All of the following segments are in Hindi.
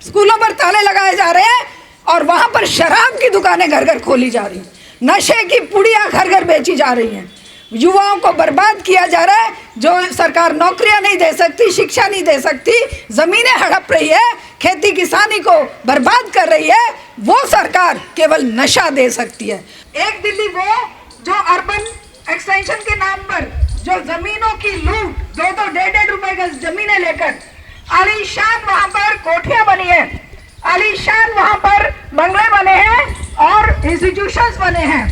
स्कूलों पर ताले लगाए जा रहे हैं और वहाँ पर शराब की दुकानें घर घर खोली जा रही हैं, नशे की पुड़ियाँ घर घर बेची जा रही हैं, युवाओं को बर्बाद किया जा रहा है। जो सरकार नौकरियां नहीं दे सकती, शिक्षा नहीं दे सकती, ज़मीनें हड़प रही है, खेती किसानी को बर्बाद कर रही है, वो सरकार केवल नशा दे सकती है। एक दिल्ली वो जो अर्बन एक्सटेंशन के नाम पर जो ज़मीनों की लूट, 2-2 1.5 रुपए गज जमीनें लेकर आलीशान वहाँ पर कोठियाँ बनी है, आलीशान वहाँ पर बंगले बने हैं और इंस्टीट्यूशंस बने हैं,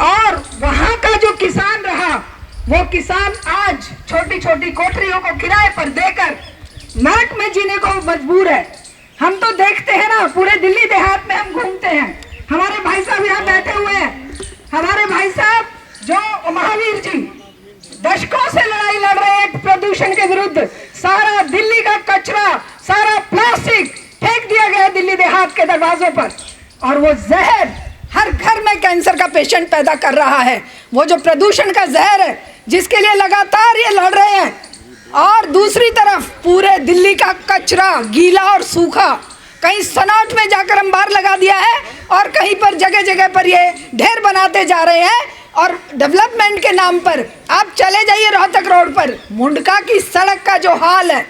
और वहाँ का जो किसान रहा वो किसान आज छोटी छोटी कोठरियों को किराए पर देकर नरक में जीने को मजबूर है। हम तो देखते हैं ना, पूरे दिल्ली देहात में हम घूमते हैं, हमारे भाई साहब यहाँ बैठे हुए हैं, हमारे भाई साहब जो महावीर जी दशकों से लड़ाई लड़ रहे हैं प्रदूषण के विरुद्ध। सारा दिल्ली का कचरा, सारा प्लास्टिक फेंक दिया गया दिल्ली देहात के दरवाजों पर, और वो जहर हर घर में कैंसर का पेशेंट पैदा कर रहा है। वो जो प्रदूषण का जहर है जिसके लिए लगातार ये लड़ रहे हैं, और दूसरी तरफ पूरे दिल्ली का कचरा गीला और सूखा, कहीं सनौट में जाकर अंबार लगा दिया है और कहीं पर जगह जगह पर ये ढेर बनाते जा रहे हैं। और डेवलपमेंट के नाम पर आप चले जाइए रोहतक रोड पर, मुंडका की सड़क का जो हाल है,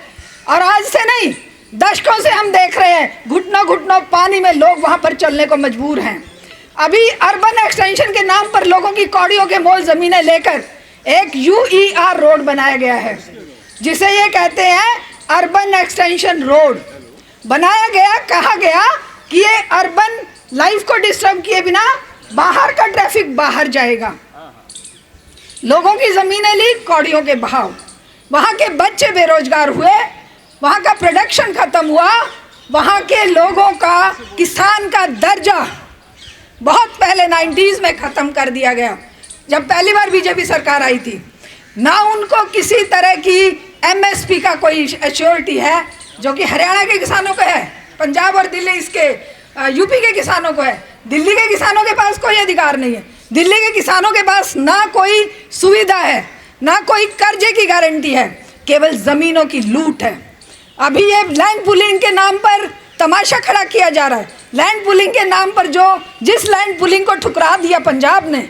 और आज से नहीं दशकों से हम देख रहे हैं, घुटनों घुटनों पानी में लोग वहाँ पर चलने को मजबूर हैं। अभी अर्बन एक्सटेंशन के नाम पर लोगों की कौड़ियों के मोल ज़मीनें लेकर एक UER रोड बनाया गया है, जिसे ये कहते हैं अर्बन एक्सटेंशन रोड बनाया गया। कहा गया कि ये अर्बन लाइफ को डिस्टर्ब किए बिना बाहर का ट्रैफिक बाहर जाएगा। लोगों की ज़मीनें ली, कौड़ियों के भाव, वहाँ के बच्चे बेरोजगार हुए, वहाँ का प्रोडक्शन ख़त्म हुआ, वहाँ के लोगों का, किसान का दर्जा बहुत पहले 90s में ख़त्म कर दिया गया, जब पहली बार बीजेपी सरकार आई थी। ना उनको किसी तरह की MSP का कोई एश्योरिटी है, जो कि हरियाणा के किसानों को है, पंजाब और दिल्ली इसके यूपी के किसानों को है। दिल्ली के किसानों के पास कोई अधिकार नहीं है, दिल्ली के किसानों के पास ना कोई सुविधा है, ना कोई कर्जे की गारंटी है, केवल ज़मीनों की लूट है। अभी ये लैंड पुलिंग के नाम पर तमाशा खड़ा किया जा रहा है। लैंड पुलिंग के नाम पर जिस लैंड पुलिंग को ठुकरा दिया पंजाब ने,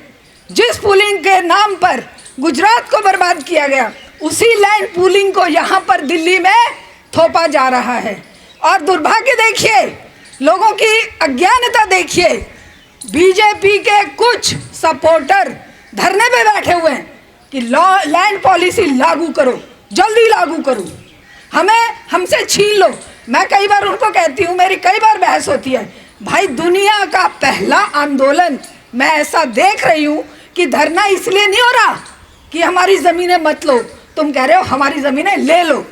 जिस पुलिंग के नाम पर गुजरात को बर्बाद किया गया, उसी लैंड पुलिंग को यहाँ पर दिल्ली में थोपा जा रहा है। और दुर्भाग्य देखिए, लोगों की अज्ञानता देखिए, बीजेपी के कुछ सपोर्टर धरने पे बैठे हुए हैं कि लैंड पॉलिसी लागू करो, जल्दी लागू करो, हमसे छीन लो। मैं कई बार उनको कहती हूँ, मेरी कई बार बहस होती है, भाई दुनिया का पहला आंदोलन मैं ऐसा देख रही हूँ कि धरना इसलिए नहीं हो रहा कि हमारी ज़मीनें मत लो, तुम कह रहे हो हमारी ज़मीनें ले लो।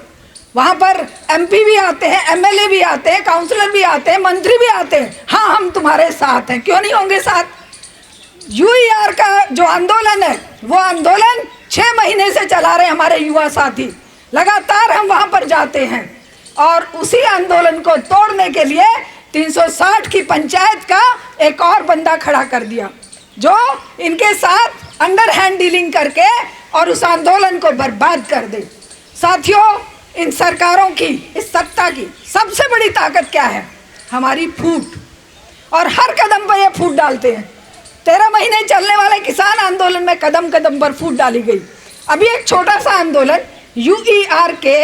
वहाँ पर MP भी आते हैं, MLA भी आते हैं, काउंसलर भी आते हैं, मंत्री भी आते हैं, हाँ हम तुम्हारे साथ हैं, क्यों नहीं होंगे साथ। UER का जो आंदोलन है, वो आंदोलन 6 महीने से चला रहे हमारे युवा साथी, लगातार हम वहाँ पर जाते हैं, और उसी आंदोलन को तोड़ने के लिए 360 की पंचायत का एक और बंदा खड़ा कर दिया, जो इनके साथ अंडर हैंड डीलिंग करके और उस आंदोलन को बर्बाद कर दे। साथियों, इन सरकारों की, इस सत्ता की सबसे बड़ी ताकत क्या है? हमारी फूट, और हर कदम पर ये फूट डालते हैं। 13 महीने चलने वाले किसान आंदोलन में कदम कदम पर फूट डाली गई। अभी एक छोटा सा आंदोलन UER के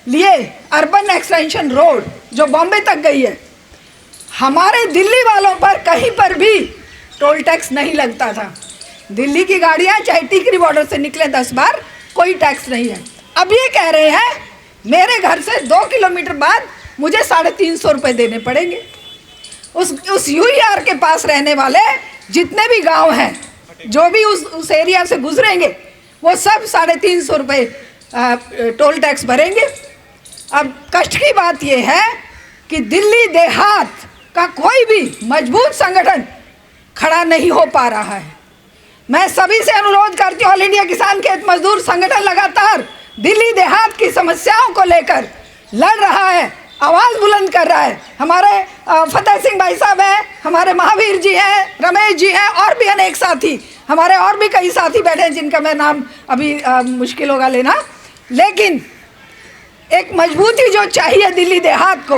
लिए, अर्बन एक्सटेंशन रोड जो बॉम्बे तक गई है, हमारे दिल्ली वालों पर कहीं पर भी टोल टैक्स नहीं लगता था। दिल्ली की गाड़ियाँ चाहे टिकरी बॉर्डर से निकले 10 बार, कोई टैक्स नहीं है। अब ये कह रहे हैं मेरे घर से 2 किलोमीटर बाद मुझे 350 रुपये देने पड़ेंगे। उस UER के पास रहने वाले जितने भी गांव हैं, जो भी उस एरिया से गुजरेंगे, वो सब 350 रुपये टोल टैक्स भरेंगे। अब कष्ट की बात यह है कि दिल्ली देहात का कोई भी मजबूत संगठन खड़ा नहीं हो पा रहा है। मैं सभी से अनुरोध करती हूँ, ऑल इंडिया किसान खेत मजदूर संगठन लगातार दिल्ली देहात की समस्याओं को लेकर लड़ रहा है, आवाज़ बुलंद कर रहा है। हमारे फतेह सिंह भाई साहब हैं, हमारे महावीर जी हैं, रमेश जी हैं, और भी अनेक साथी, हमारे और भी कई साथी बैठे हैं जिनका मैं नाम अभी मुश्किल होगा लेना। लेकिन एक मजबूती जो चाहिए दिल्ली देहात को,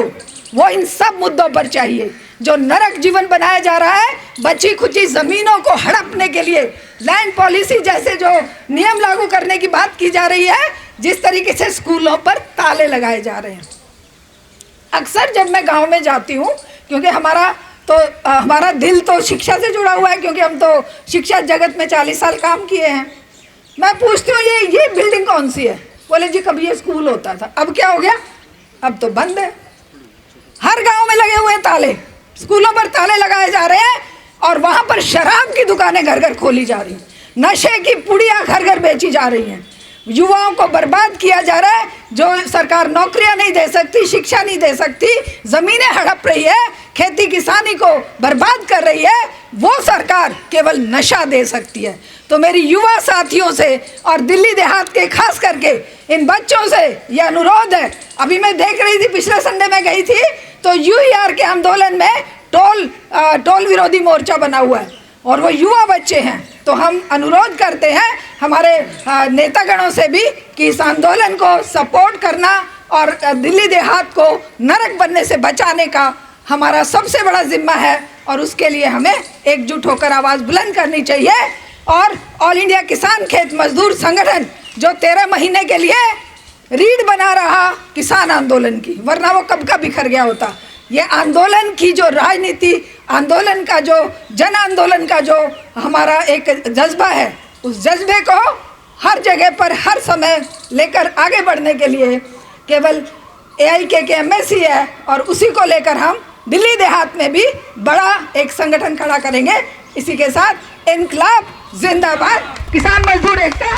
वो इन सब मुद्दों पर चाहिए। जो नरक जीवन बनाया जा रहा है, बची खुची ज़मीनों को हड़पने के लिए लैंड पॉलिसी जैसे जो नियम लागू करने की बात की जा रही है, जिस तरीके से स्कूलों पर ताले लगाए जा रहे हैं। अक्सर जब मैं गांव में जाती हूँ, क्योंकि हमारा दिल तो शिक्षा से जुड़ा हुआ है, क्योंकि हम तो शिक्षा जगत में 40 साल काम किए हैं। मैं पूछती हूँ ये बिल्डिंग कौन सी है? बोले जी कभी ये स्कूल होता था। अब क्या हो गया? अब तो बंद है। हर गांव में लगे हुए ताले, स्कूलों पर ताले लगाए जा रहे हैं और वहाँ पर शराब की दुकानें घर घर खोली जा रही हैं, नशे की पुड़ियाँ घर घर बेची जा रही हैं, युवाओं को बर्बाद किया जा रहा है। जो सरकार नौकरियां नहीं दे सकती, शिक्षा नहीं दे सकती, ज़मीनें हड़प रही है, खेती किसानी को बर्बाद कर रही है, वो सरकार केवल नशा दे सकती है। तो मेरी युवा साथियों से और दिल्ली देहात के खास करके इन बच्चों से ये अनुरोध है। अभी मैं देख रही थी, पिछले संडे में गई थी, तो यूईआर के आंदोलन में टोल विरोधी मोर्चा बना हुआ है और वो युवा बच्चे हैं। तो हम अनुरोध करते हैं हमारे नेतागणों से भी कि इस आंदोलन को सपोर्ट करना और दिल्ली देहात को नरक बनने से बचाने का हमारा सबसे बड़ा जिम्मा है और उसके लिए हमें एकजुट होकर आवाज़ बुलंद करनी चाहिए। और ऑल इंडिया किसान खेत मजदूर संगठन जो 13 महीने के लिए रीढ़ बना रहा किसान आंदोलन की, वरना वो कब का बिखर गया होता। ये आंदोलन की जो राजनीति, आंदोलन का जो जन आंदोलन का जो हमारा एक जज्बा है, उस जज्बे को हर जगह पर हर समय लेकर आगे बढ़ने के लिए केवल AIKK-MSC है और उसी को लेकर हम दिल्ली देहात में भी बड़ा एक संगठन खड़ा करेंगे। इसी के साथ इनकलाब जिंदाबाद, किसान मजदूर एकता